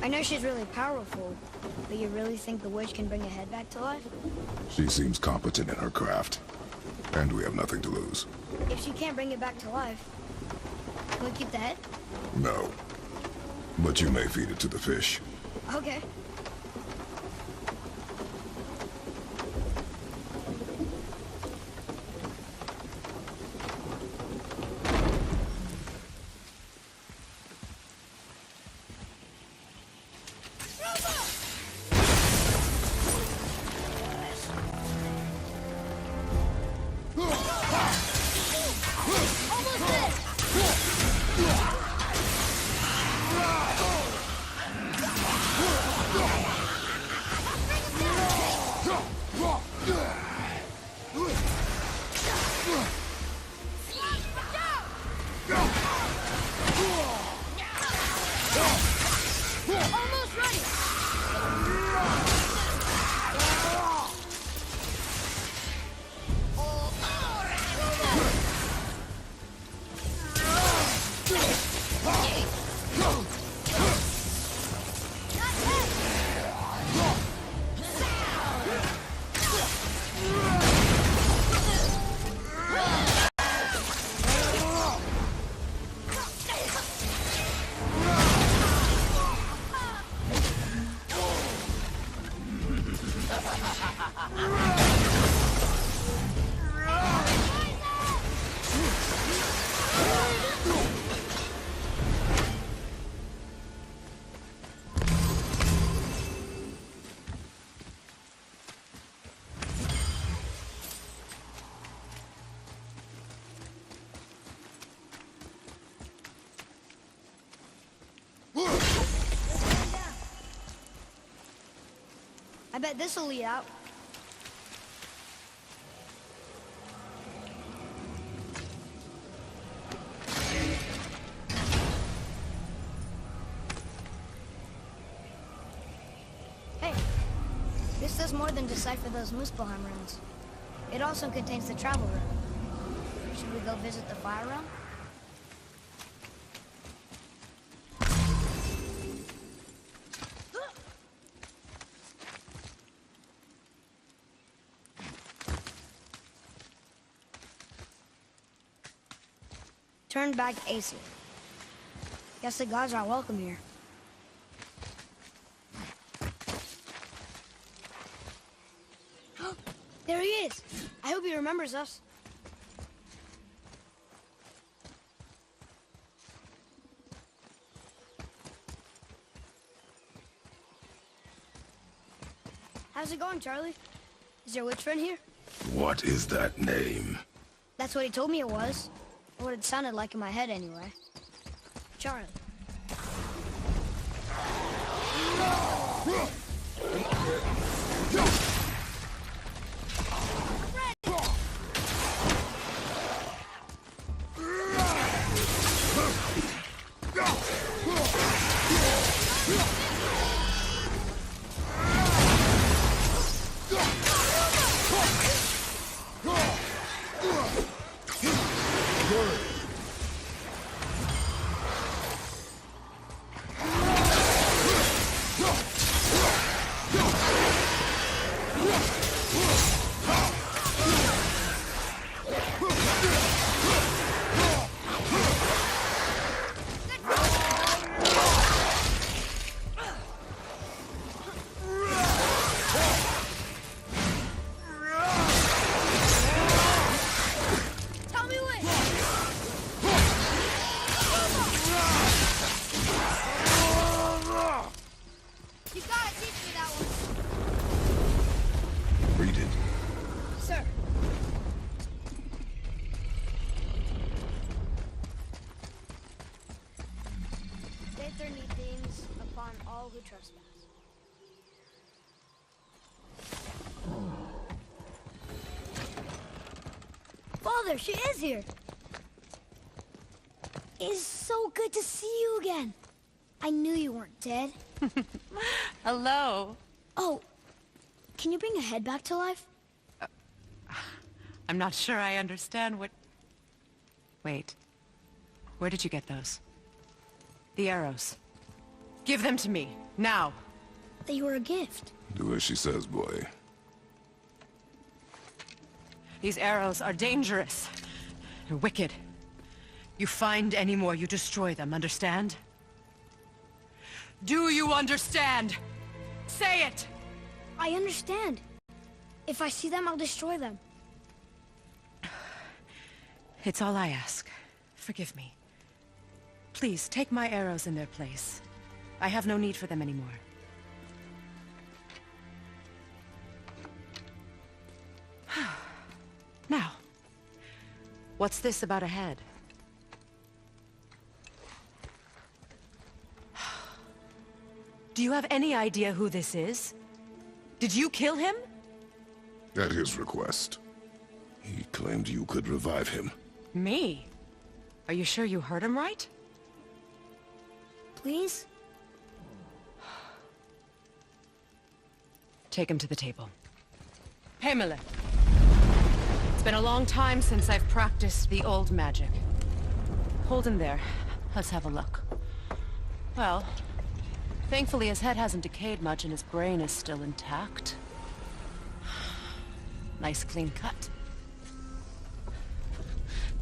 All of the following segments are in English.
I know she's really powerful, but you really think the witch can bring a head back to life? She seems competent in her craft, and we have nothing to lose. If she can't bring it back to life, can we keep the head? No. But you may feed it to the fish. Okay. I bet this'll lead out. Hey, this does more than decipher those Muspelheim runes. It also contains the travel rune. Should we go visit the fire realm? Turned back Aesir. Guess the gods are welcome here. There he is! I hope he remembers us. How's it going, Charlie? Is your witch friend here? What is that name? That's what he told me it was. What it sounded like in my head, anyway. Charlie. Who trespass. Father, she is here. It's so good to see you again. I knew you weren't dead. Hello. Oh, can you bring a head back to life? I'm not sure I understand what... Wait. Where did you get those? The arrows. Give them to me, now. They were a gift. Do as she says, boy. These arrows are dangerous. They're wicked. You find any more, you destroy them, understand? Do you understand? Say it! I understand. If I see them, I'll destroy them. It's all I ask. Forgive me. Please, take my arrows in their place. I have no need for them anymore. Now, what's this about a head? Do you have any idea who this is? Did you kill him? At his request. He claimed you could revive him. Me? Are you sure you heard him right? Please? Take him to the table. Pamela. It's been a long time since I've practiced the old magic. Hold him there. Let's have a look. Well, thankfully his head hasn't decayed much and his brain is still intact. Nice clean cut.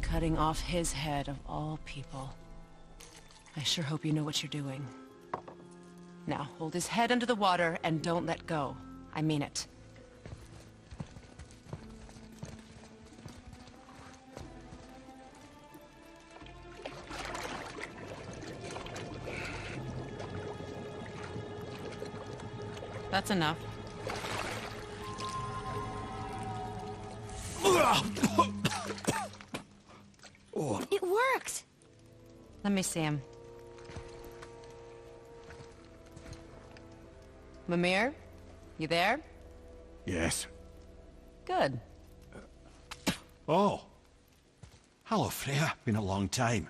Cutting off his head of all people. I sure hope you know what you're doing. Now, hold his head under the water and don't let go. I mean it. That's enough. It worked! Let me see him. Mimir? You there? Yes. Good. Oh. Hello, Freya. Been a long time.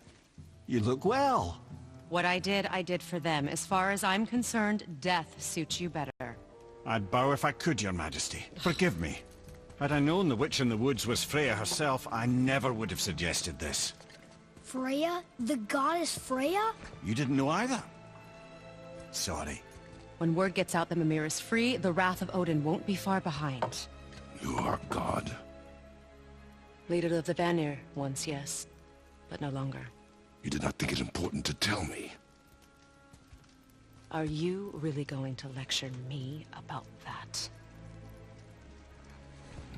You look well. What I did for them. As far as I'm concerned, death suits you better. I'd bow if I could, Your Majesty. Forgive me. Had I known the witch in the woods was Freya herself, I never would have suggested this. Freya? The goddess Freya? You didn't know either? Sorry. When word gets out that Mimir is free, the wrath of Odin won't be far behind. You are God. Leader of the Vanir, once, yes. But no longer. You did not think it important to tell me. Are you really going to lecture me about that?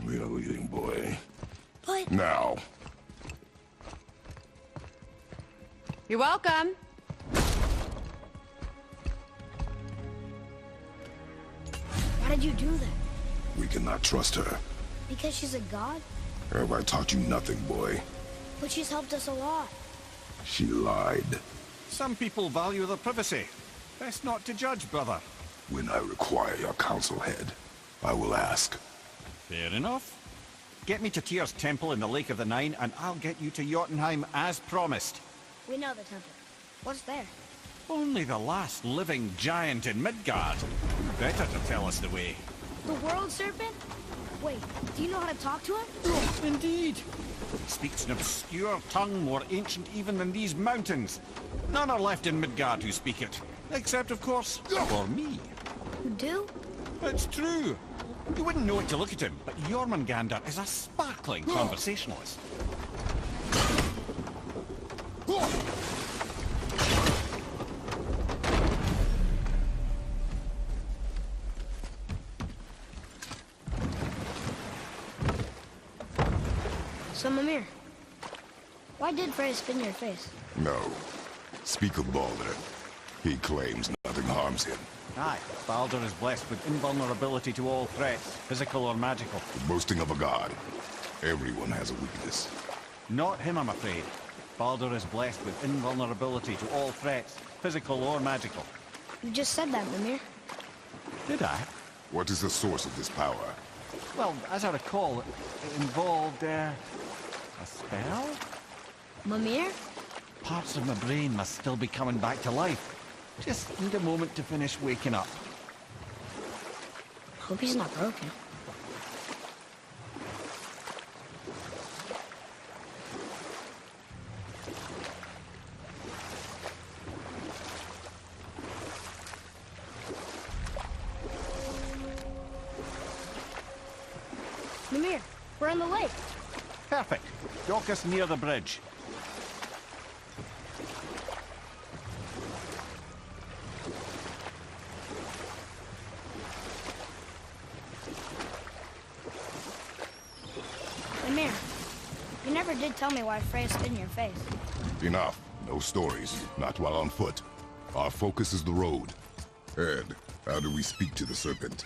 We are leaving, boy. But... Now. You're welcome! Why did you do that? We cannot trust her. Because she's a god? Have I taught you nothing, boy? But she's helped us a lot. She lied. Some people value their privacy. Best not to judge, brother. When I require your council head, I will ask. Fair enough. Get me to Tyr's temple in the Lake of the Nine, and I'll get you to Jotunheim as promised. We know the temple. What's there? Only the last living giant in Midgard. Who better to tell us the way? The World Serpent? Wait, do you know how to talk to him? Indeed. He speaks an obscure tongue more ancient even than these mountains. None are left in Midgard who speak it. Except, of course, for me. You do? It's true. You wouldn't know it to look at him, but Jormungandr is a sparkling conversationalist. So, Mimir, why did Freya spin your face? No. Speak of Baldur. He claims nothing harms him. Aye, Baldur is blessed with invulnerability to all threats, physical or magical. The boasting of a god. Everyone has a weakness. Not him, I'm afraid. Baldur is blessed with invulnerability to all threats, physical or magical. You just said that, Mimir. Did I? What is the source of this power? Well, as I recall, it involved, a spell? Mimir? Parts of my brain must still be coming back to life. Just need a moment to finish waking up. Hope he's not broken. We're on the lake. Perfect. Dock us near the bridge. Ymir, you never did tell me why Freya spit in your face. Enough. No stories. Not while on foot. Our focus is the road. Ed, how do we speak to the serpent?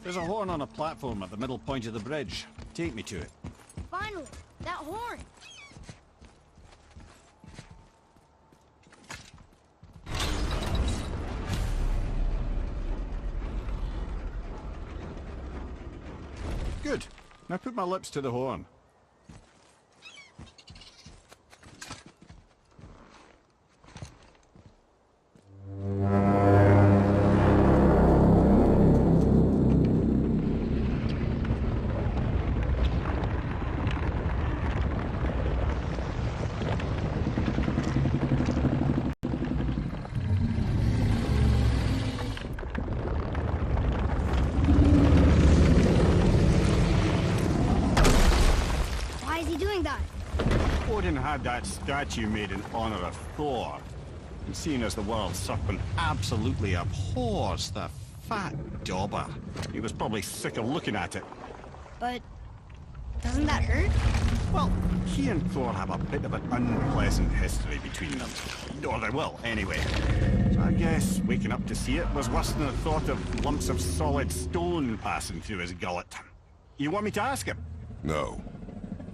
There's a horn on a platform at the middle point of the bridge. Take me to it. Finally, that horn. Good. Now put my lips to the horn. Why is he doing that? Odin had that statue made in honor of Thor. And seeing as the world serpent absolutely abhors the fat dauber, he was probably sick of looking at it. But doesn't that hurt? Well, he and Thor have a bit of an unpleasant history between them. Or they will, anyway. So I guess waking up to see it was worse than the thought of lumps of solid stone passing through his gullet. You want me to ask him? No.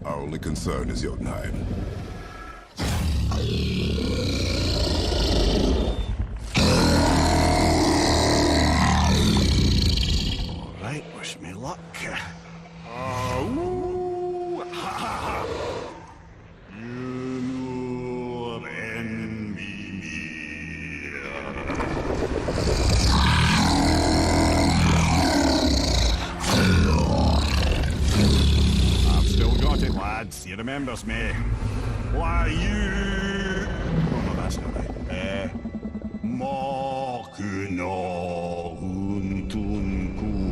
Our only concern is Jotunheim. All right, wish me luck. Ooh, ha, ha, ha. You envy me. I've still got it, lads. He remembers me. Why, you... Oh, no, that's not right. Mokuno Huntun Kun.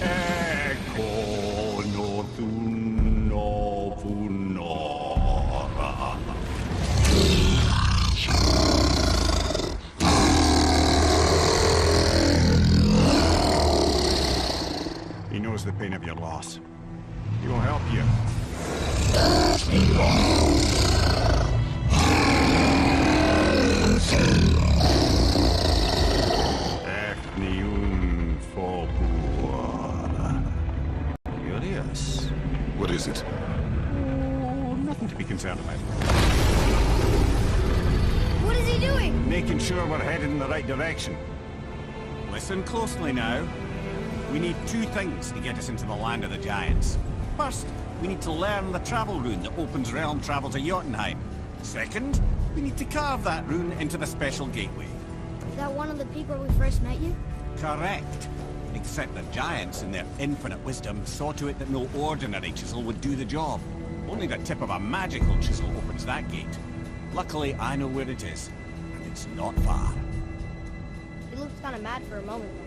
Eko no Thuno Funora. He knows the pain of your loss. He will help you. Efniun Fobur. Curious. What is it? Oh, nothing to be concerned about. What is he doing? Making sure we're headed in the right direction. Listen closely now. We need two things to get us into the land of the giants. First, we need to learn the travel rune that opens realm travel to Jotunheim. Second, we need to carve that rune into the special gateway. Is that one of the peak where we first met you? Correct. Except the giants, in their infinite wisdom, saw to it that no ordinary chisel would do the job. Only the tip of a magical chisel opens that gate. Luckily, I know where it is, and it's not far. He looked kind of mad for a moment there.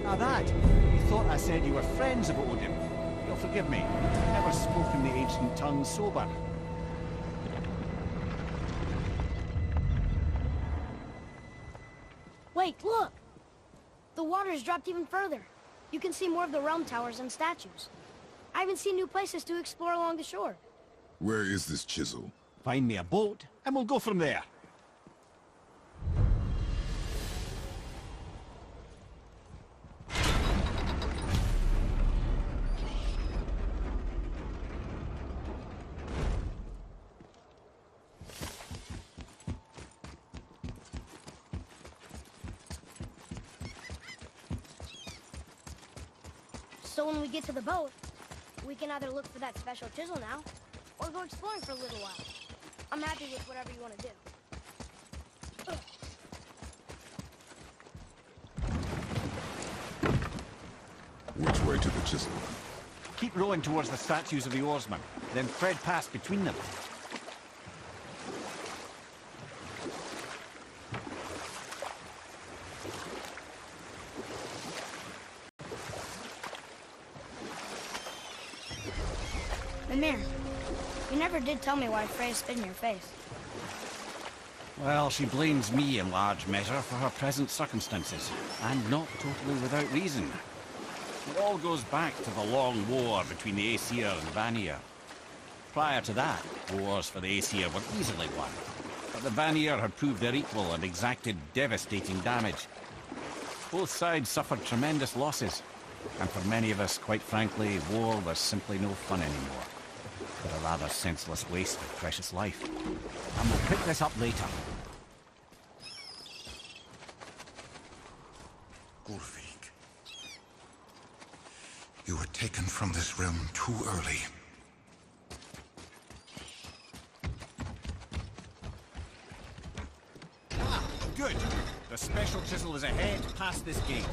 Now that, you thought I said you were friends of Odin. You'll forgive me. I've never spoken the ancient tongue sober. Wait, look! The water's dropped even further. You can see more of the realm towers and statues. I even see new places to explore along the shore. Where is this chisel? Find me a boat, and we'll go from there. So when we get to the boat, we can either look for that special chisel now, or go exploring for a little while. I'm happy with whatever you want to do. Which way to the chisel? Keep rowing towards the statues of the oarsmen, then thread past between them. Mimir, you never did tell me why Freya spit in your face. Well, she blames me in large measure for her present circumstances, and not totally without reason. It all goes back to the long war between the Aesir and Vanir. Prior to that, wars for the Aesir were easily won, but the Vanir had proved their equal and exacted devastating damage. Both sides suffered tremendous losses, and for many of us, quite frankly, war was simply no fun anymore. But a rather senseless waste of precious life. And we'll pick this up later. Ulfik, you were taken from this realm too early. Ah, good. The special chisel is ahead, past this gate.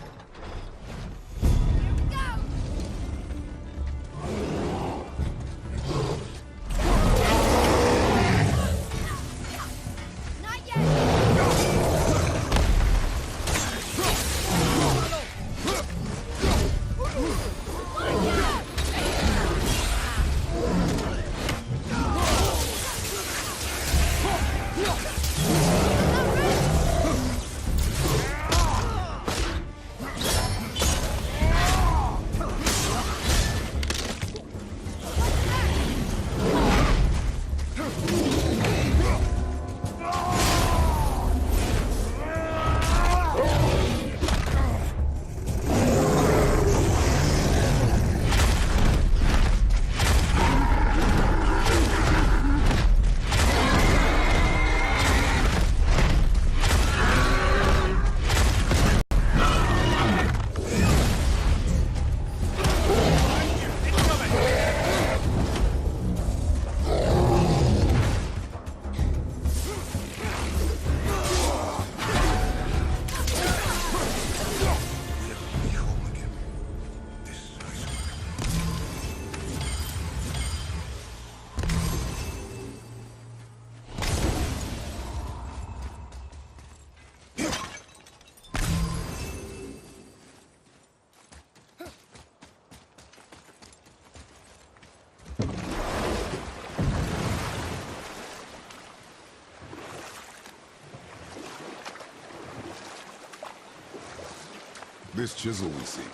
This chisel we seek,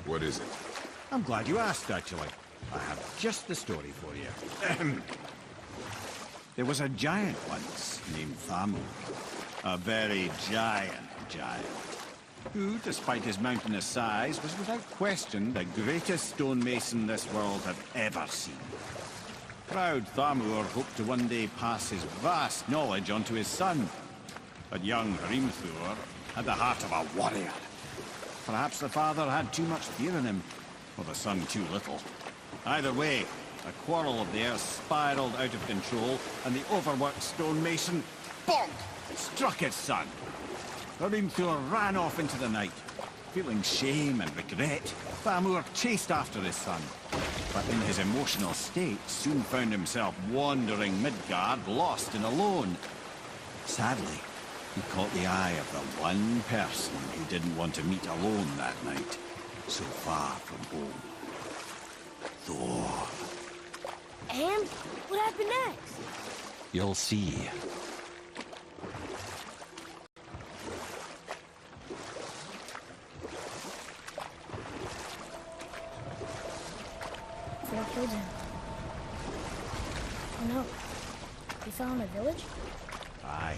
what is it? I'm glad you asked, actually. I have just the story for you. There was a giant once named Thamur. A very giant, who, despite his mountainous size, was without question the greatest stonemason this world had ever seen. Proud Thamur hoped to one day pass his vast knowledge on to his son. But young Hrimthur had the heart of a warrior. Perhaps the father had too much fear in him, or the son too little. Either way, a quarrel of theirs spiraled out of control, and the overworked stonemason, bonk, struck his son. Hrimthur ran off into the night. Feeling shame and regret, Thamur chased after his son, but in his emotional state soon found himself wandering Midgard, lost and alone. Sadly, he caught the eye of the one person he didn't want to meet alone that night, so far from home. Thor. And what happened next? You'll see. Thor killed him. Oh no. He fell in a village? Aye.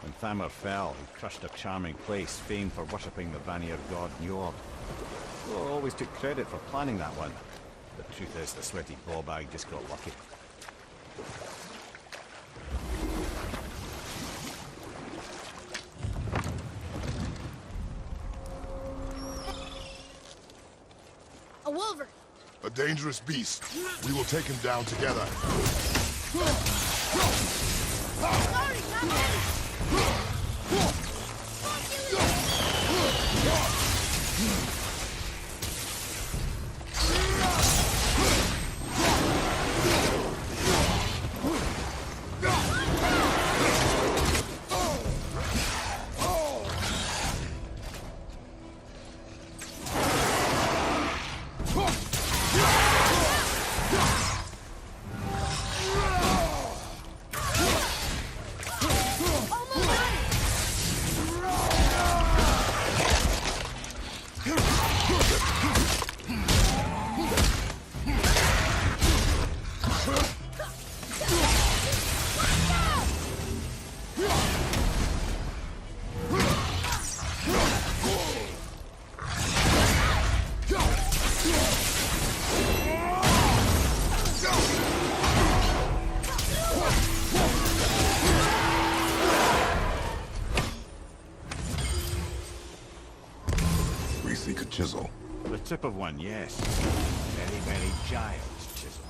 When Thamur fell, he crushed a charming place famed for worshipping the Vanir god Njord. Thor always took credit for planning that one. The truth is, the sweaty ballbag just got lucky. A wolver! A dangerous beast. We will take him down together. Sorry, not ready! Tip of one, yes. Very, very child's chisel.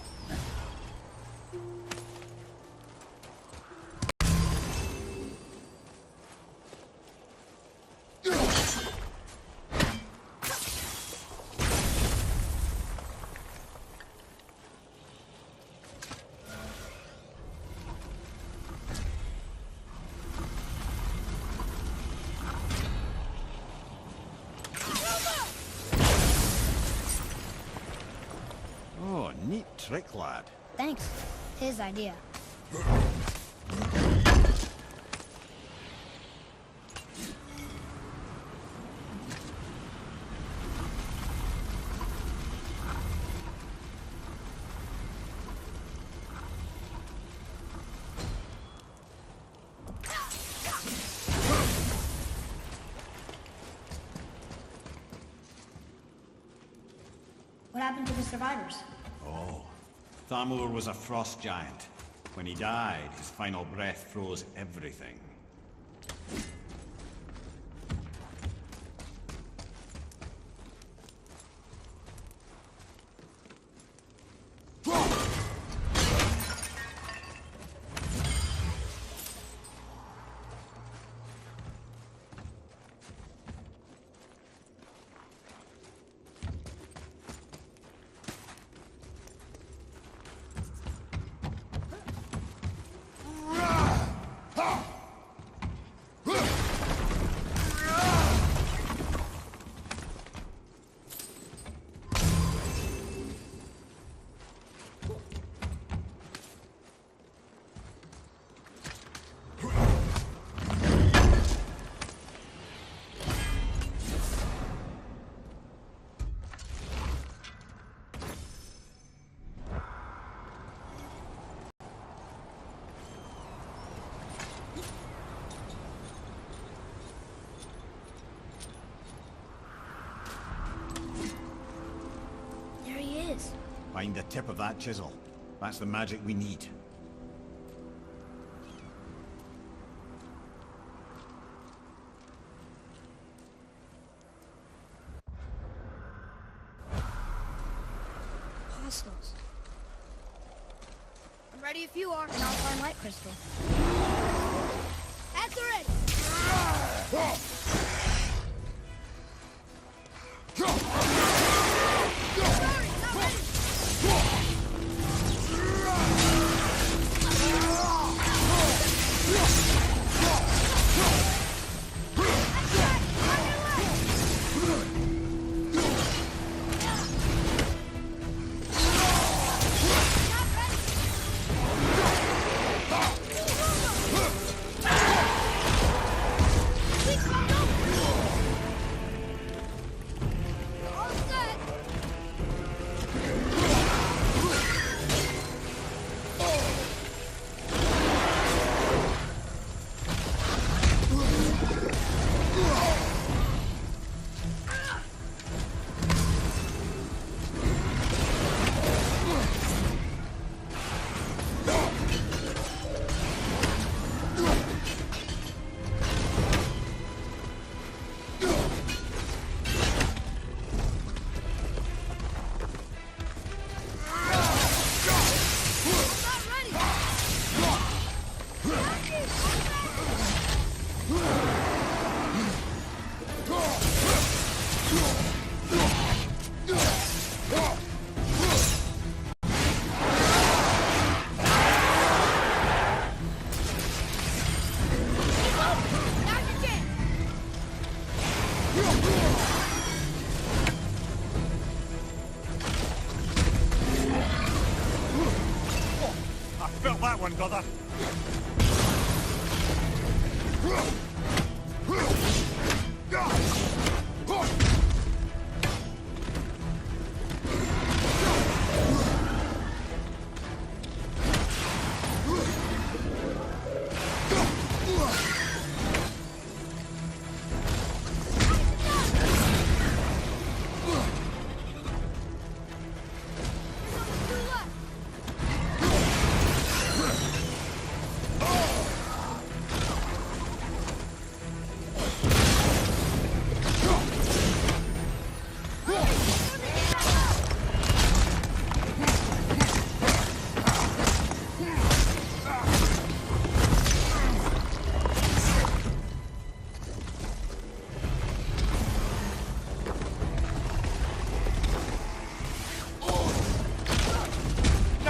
Oh, neat trick, lad. Thanks. His idea. What happened to the survivors? Oh, Thamur was a frost giant. When he died, his final breath froze everything. There he is. Find the tip of that chisel. That's the magic we need. Hostiles. I'm ready if you are. And I'll find Light Crystal. At the ready! Sorry, not ready! All set! I felt that one, brother.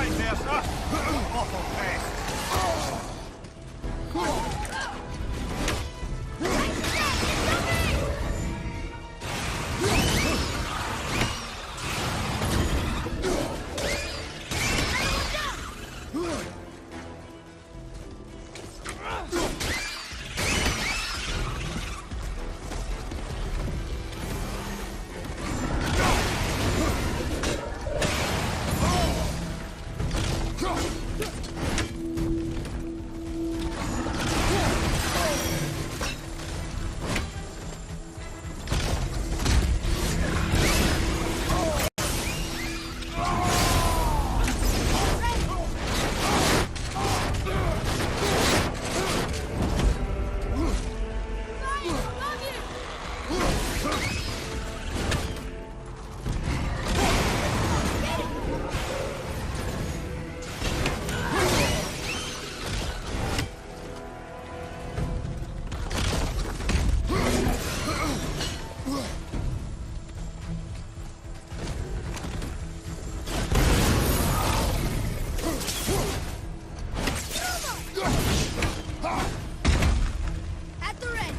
right there, sir. Awful mess. At the ready.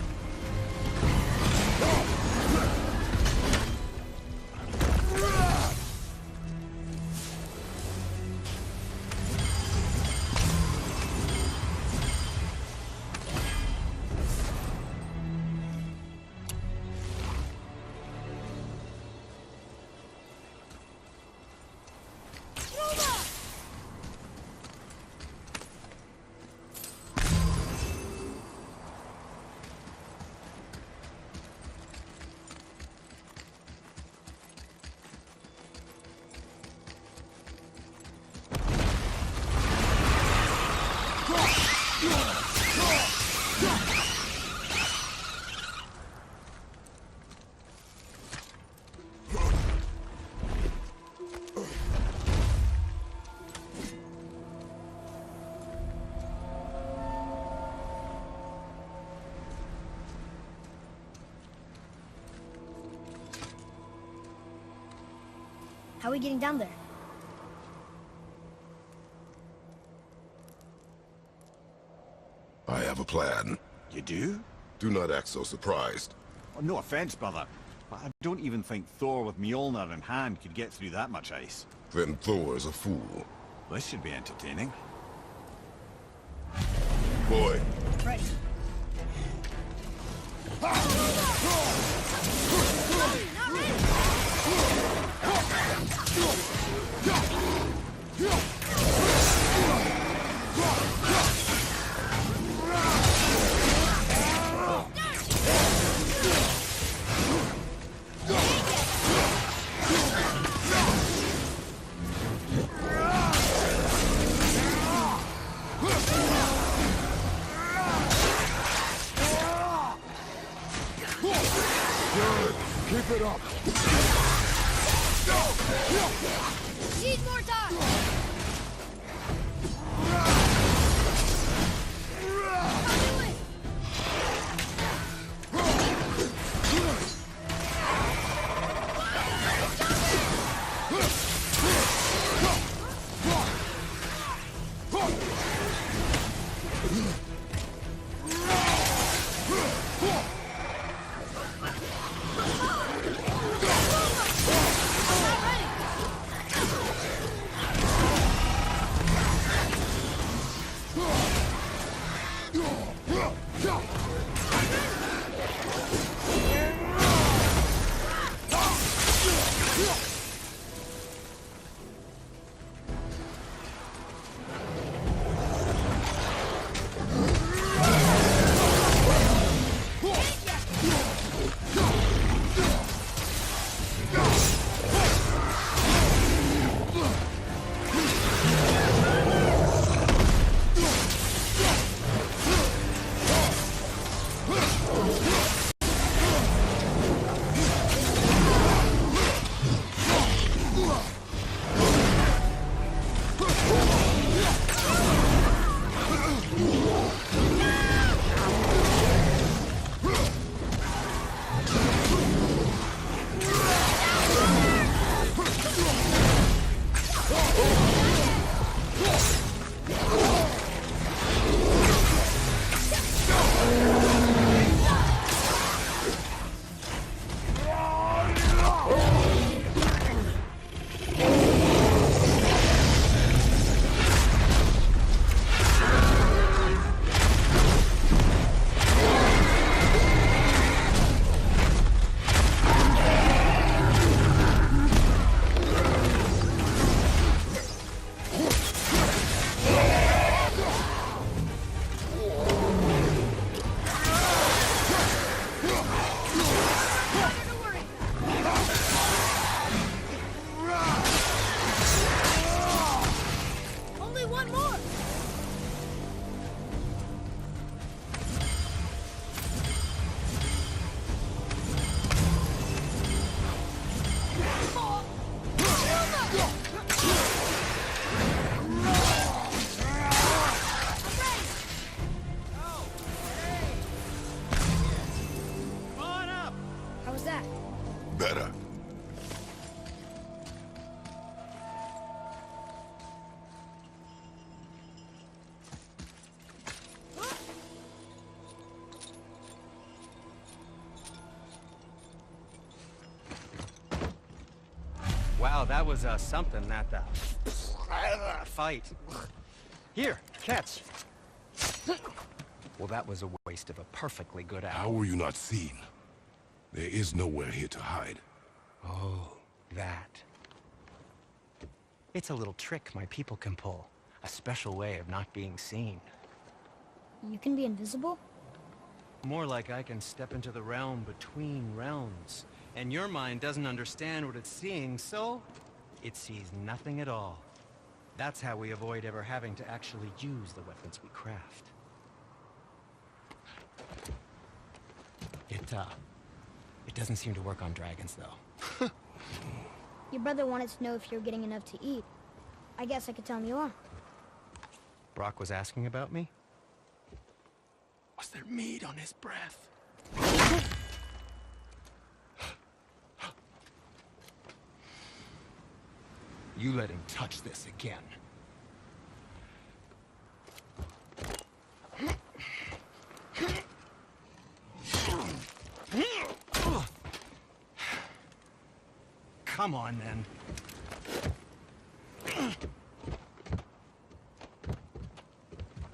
How are we getting down there? I have a plan. You do? Do not act so surprised. Oh, no offense, brother, but I don't even think Thor with Mjolnir in hand could get through that much ice. Then Thor is a fool. This should be entertaining. Boy, Ready. keep it up. Need more time. I'll do it. that was something, that fight. Here, catch. Well, that was a waste of a perfectly good How hour. were you not seen? There is nowhere here to hide. Oh, that. It's a little trick my people can pull. A special way of not being seen. You can be invisible? More like I can step into the realm between realms. And your mind doesn't understand what it's seeing, so it sees nothing at all. That's how we avoid ever having to actually use the weapons we craft. It doesn't seem to work on dragons, though. Your brother wanted to know if you're getting enough to eat. I guess I could tell him you are. Brock was asking about me? Was there meat on his breath? You let him touch this again. Come on, then.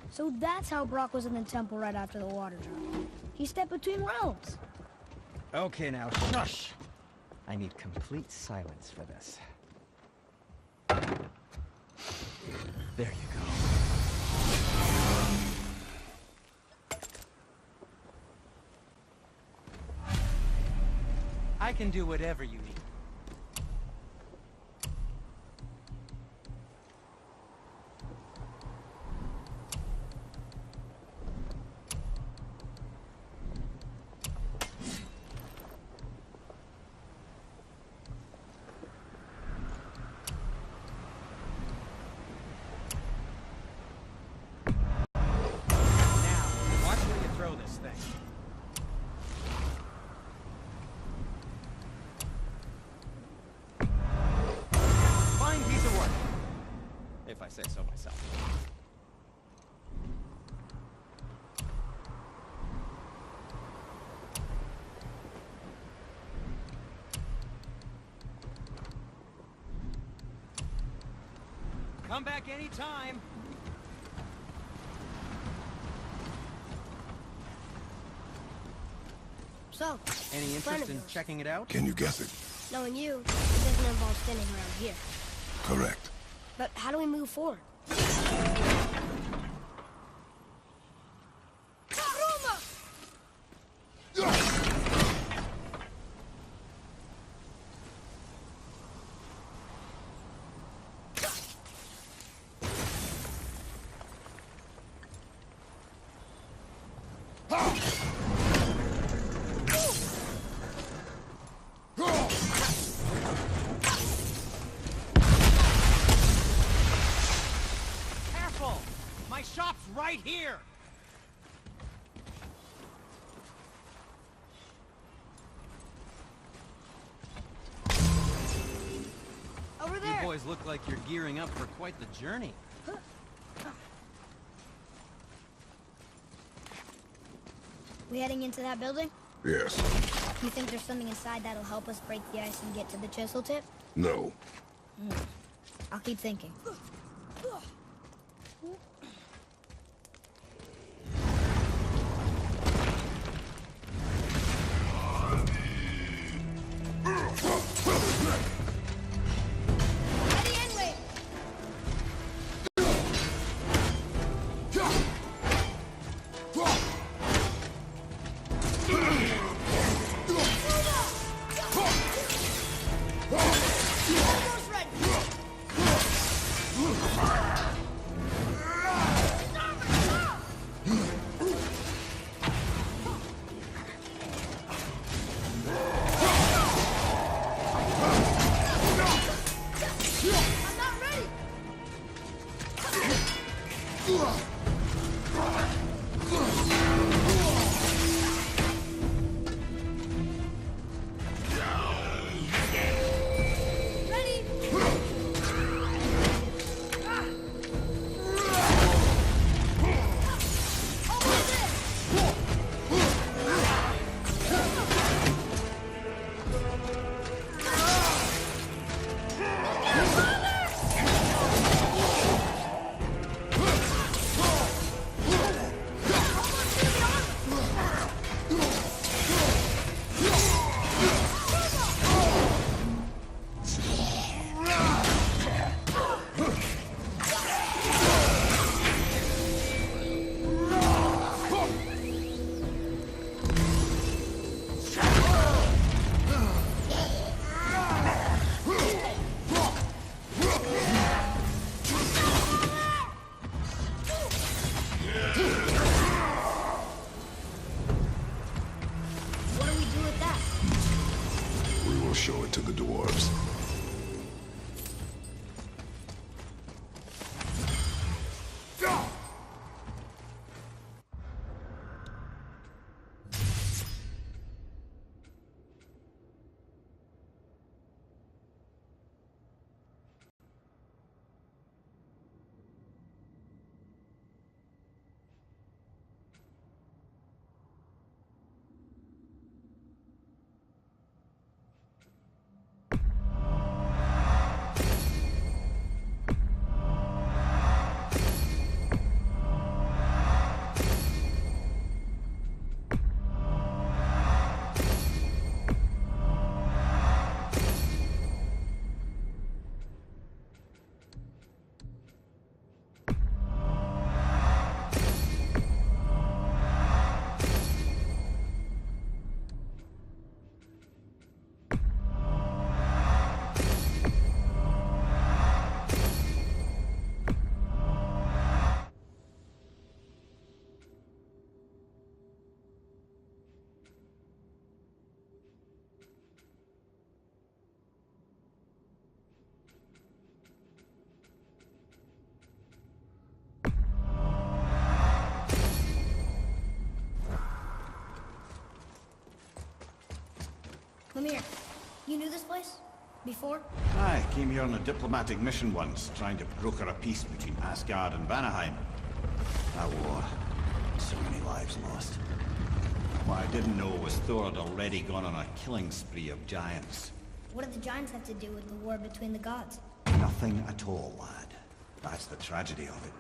So that's how Brock was in the temple right after the water drop. He stepped between realms. Okay, now, shush! I need complete silence for this. There you go. I can do whatever you need. If I say so myself. Come back anytime. So, Any interest in checking it out? Can you guess it? knowing you, it doesn't involve standing around here. Correct. But how do we move forward? Right here! Over there! You boys look like you're gearing up for quite the journey. We heading into that building? Yes. You think there's something inside that'll help us break the ice and get to the chisel tip? No. I'll keep thinking. Ready and wait. Almost ready. I'm not ready. Ready. Almost there. to the dwarves. Mimir, you knew this place? Before? I came here on a diplomatic mission once, trying to broker a peace between Asgard and Vanaheim. That war. So many lives lost. What I didn't know was Thor had already gone on a killing spree of giants. What do the giants have to do with the war between the gods? Nothing at all, lad. That's the tragedy of it.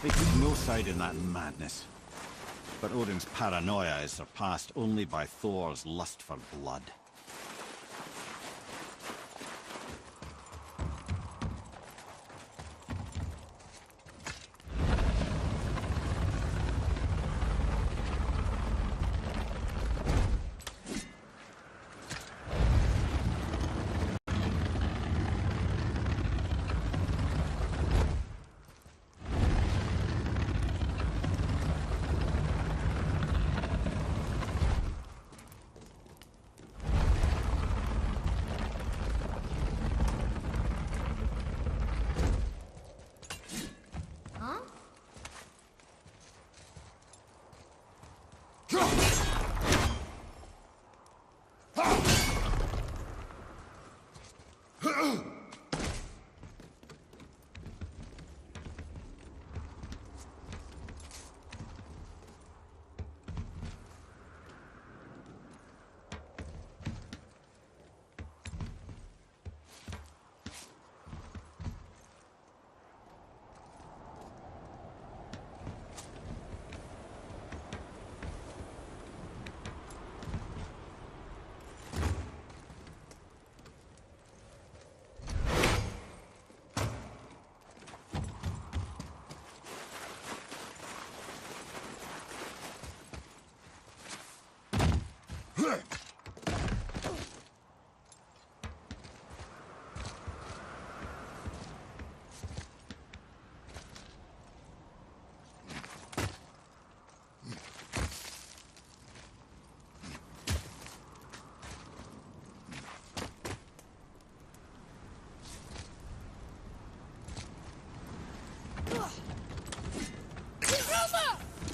They took no side in that madness. But Odin's paranoia is surpassed only by Thor's lust for blood.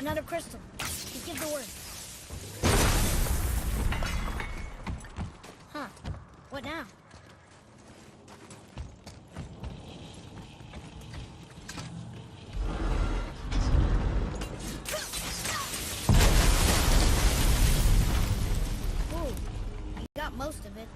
Another crystal. Just give the word. Huh. What now? Ooh, you got most of it.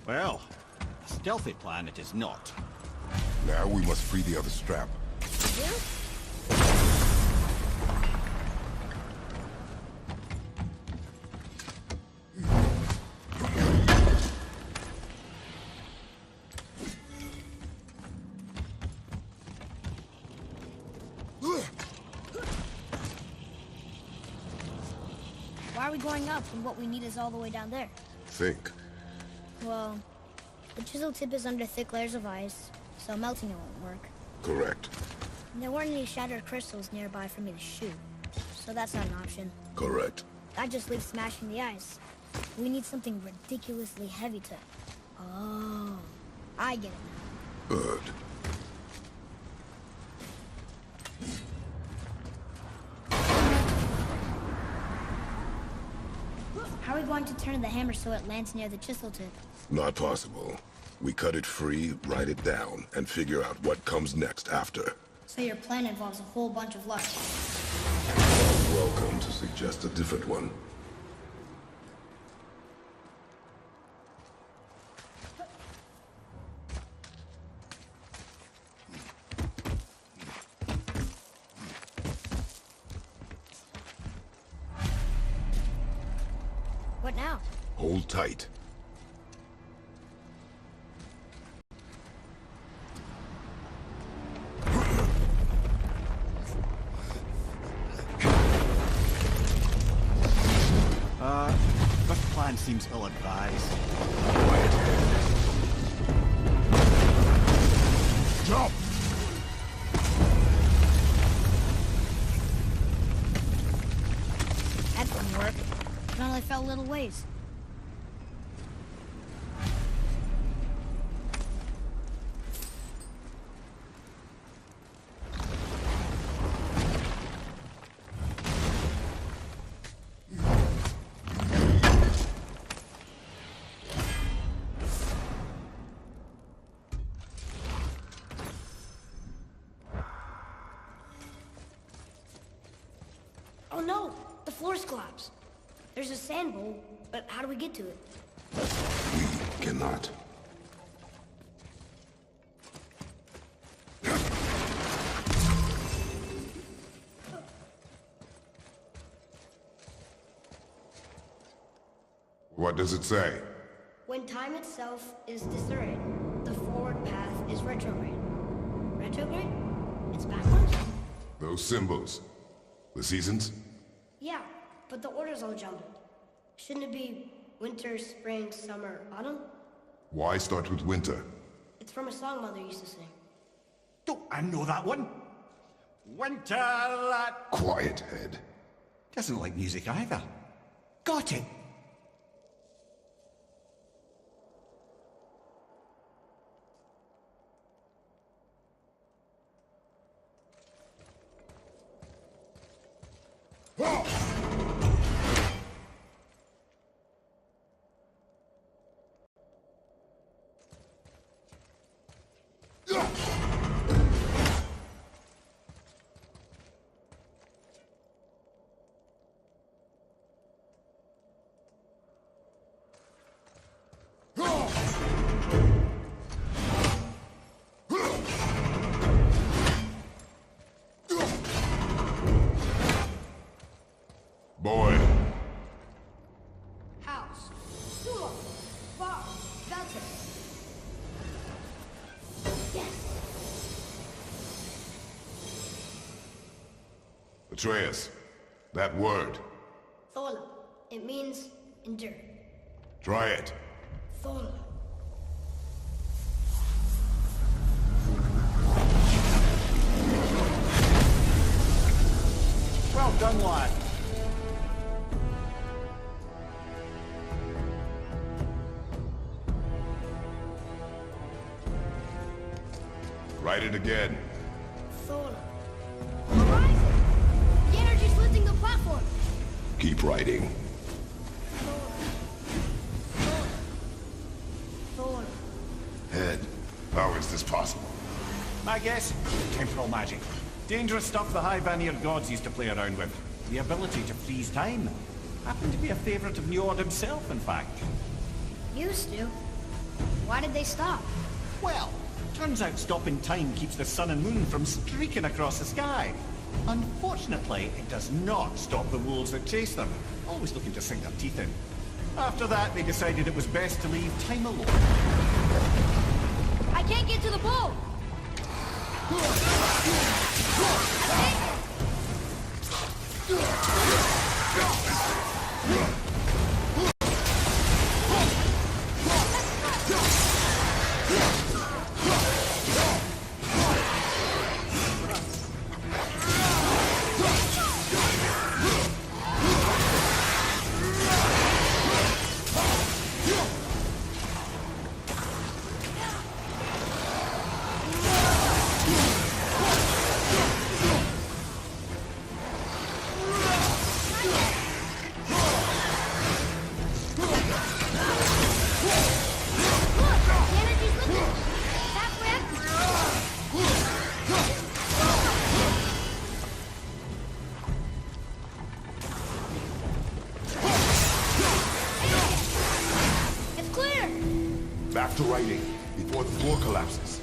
Well, a stealthy plan it is not. Now we must free the other strap. You? we going up when what we need is all the way down there? Think. Well, the chisel tip is under thick layers of ice, so melting it won't work. Correct. And there weren't any shattered crystals nearby for me to shoot, so that's not an option. Correct. That just leaves smashing the ice. We need something ridiculously heavy to... Oh, I get it now. Good. How are we going to turn the hammer so it lands near the chisel tip? Not possible. We cut it free, write it down, and figure out what comes next after. So your plan involves a whole bunch of luck. Welcome to suggest a different one. What now? Hold tight. This plan seems ill-advised. Quiet. Jump! That didn't work. It only fell a little ways. Oh no! The floor's collapsed. There's a sand bowl, but how do we get to it? We cannot. What does it say? When time itself is disarrayed, the forward path is retrograde. Retrograde? It's backwards? Those symbols. The seasons? Yeah, but the order's all jumbled. Shouldn't it be winter, spring, summer, autumn? Why start with winter? It's from a song Mother used to sing. Don't I know that one? Winter that... Quiet, Head. Doesn't like music either. Got it! Boy. House. Sulo. Bar. Belter. Yes. Atreus. That word. Thola. It means endure. Try it. Thola. Well done, lad. Write it again. Thola. Horizon! The energy's lifting the platform! Keep writing. Thola. Thola. Head. How is this possible? My guess? Temporal magic. Dangerous stuff the High Vanir gods used to play around with. The ability to freeze time. Happened to be a favorite of Njord himself, in fact. Used to. Why did they stop? Well, turns out stopping time keeps the sun and moon from streaking across the sky. Unfortunately, it does not stop the wolves that chase them, always looking to sink their teeth in. After that, they decided it was best to leave time alone. I can't get to the boat! I think... Back to writing, before the floor collapses.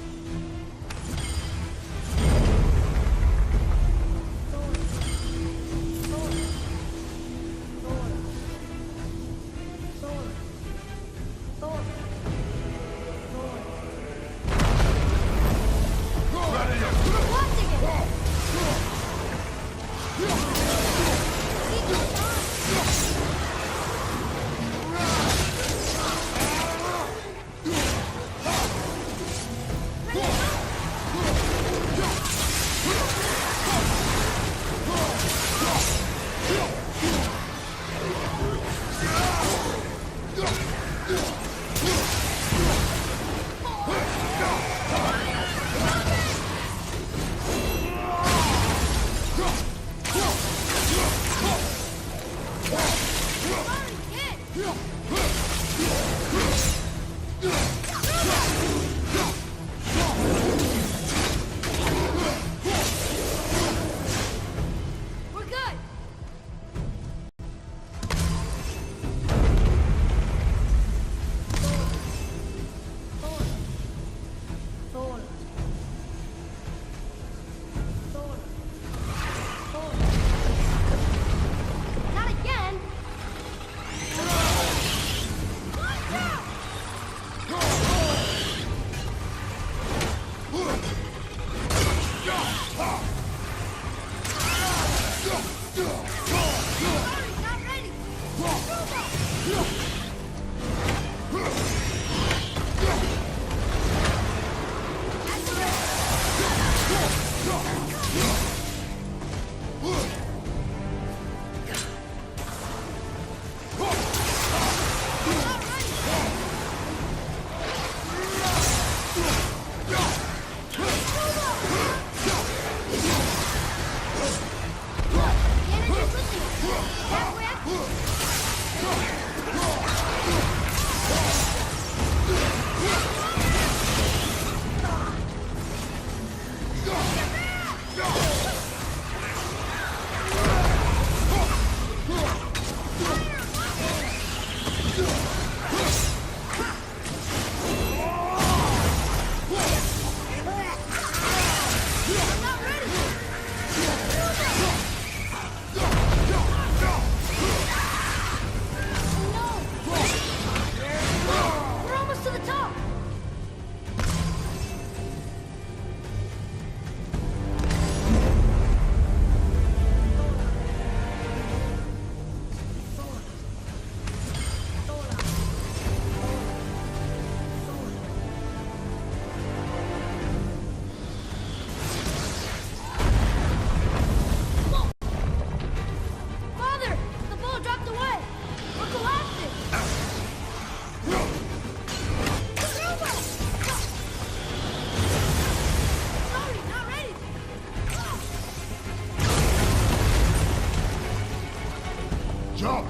Jump!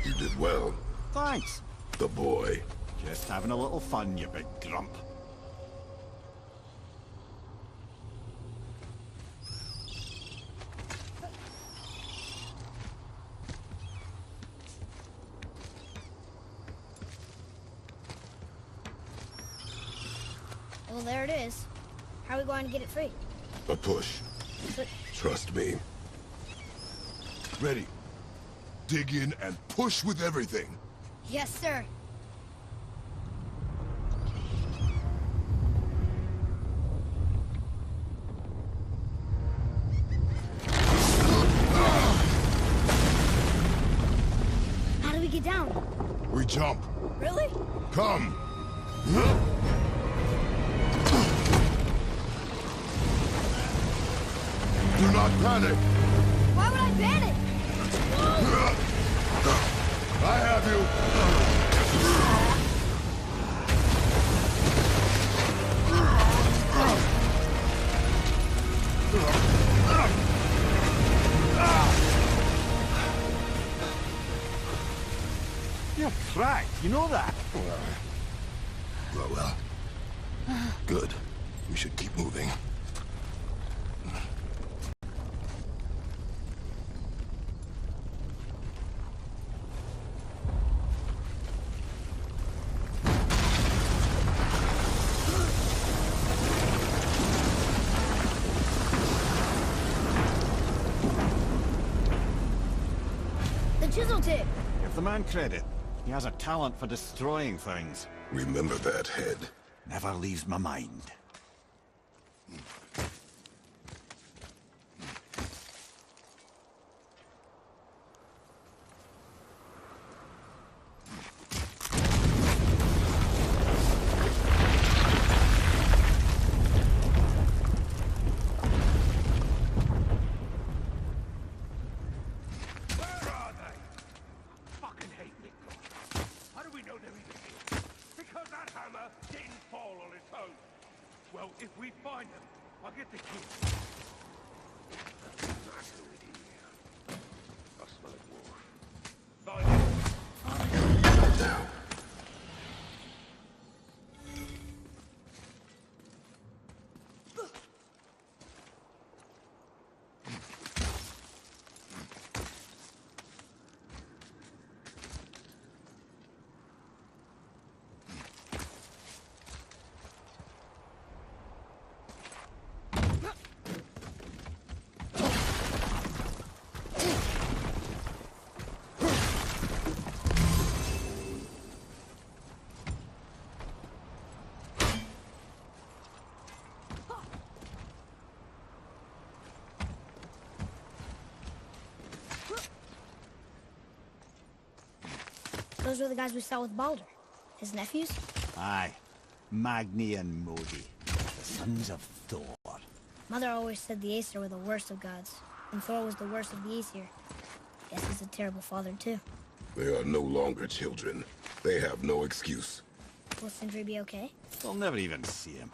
You did well. Thanks. The boy. Just having a little fun, you big grump. Well, there it is. How are we going to get it free? A push. But Trust me. Ready. dig in and push with everything. Yes, sir. How do we get down? We jump. Really? Come. Do not panic. Why would I panic? I have you. You're cracked, you know that? Well. Good. We should keep moving. The chisel tip. Give the man credit. He has a talent for destroying things. Remember that, Head. Never leaves my mind. Well, if we find them, I'll get the key. I smell it, Wolf. Now. Those were the guys we saw with Baldur. His nephews? Aye. Magni and Modi. The sons of Thor. Mother always said the Aesir were the worst of gods, and Thor was the worst of the Aesir. Guess he's a terrible father, too. They are no longer children. They have no excuse. Will Sindri be okay? We'll never even see him.